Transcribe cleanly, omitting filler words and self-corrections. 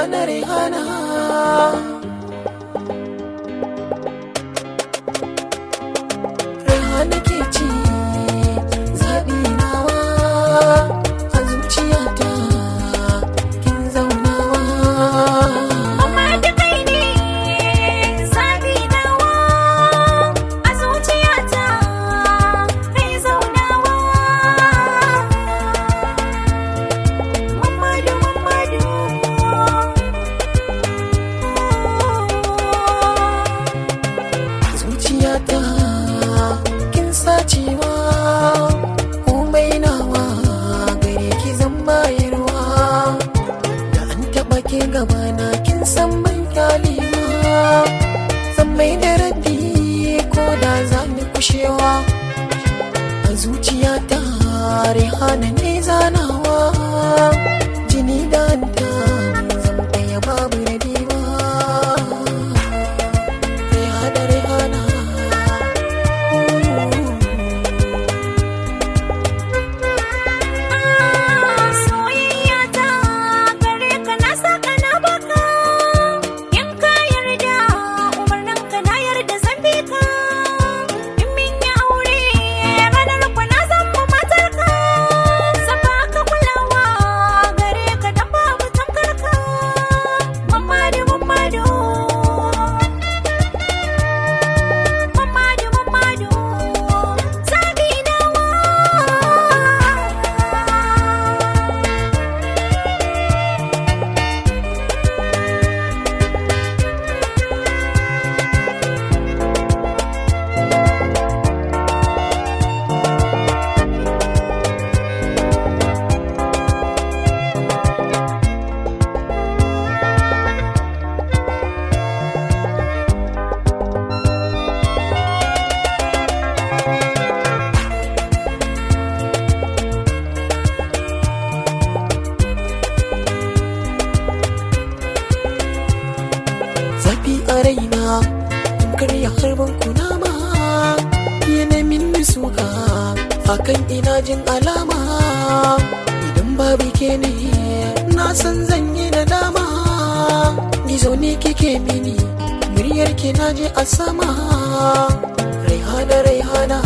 Rehana, Rehana. Rehana ke ce zaɓi nawa a zuciyata kin zaunawa. Amma da kai ne zaɓi nawa a zuciyata kai zaunawa. Mamadu, Mamadu. Zuciyata kin sacewa komai nawa gare ki zan bayarwa. Da an taɓa ke gabana kin san ban kyalewa. Zan mai da rabi ko da za ni kushewa. A zuciyata Rehana ne zanawa. Jini da hanta zan ɗaya babu rabi ba. Rehana, Rehana. Soyayya ta gare ka na saka na baka. In ka yarda umarnin ka na yarda zan bi ka. In min yi aure ranar ku na zan mu matar ka. Zan baka kulawa gare ka dan babu tamkar ka. Mamadu, Mamadu. Mamadu, Mamadu. Zaɓi nawa. Zafi a raina in karya harbin kunama. Yana min suka akan ina jin alama. Idan babu ke ne na san zan yi nadama. Gizo ne kike mini muryar ki na je a sama. Rehana, Rehana.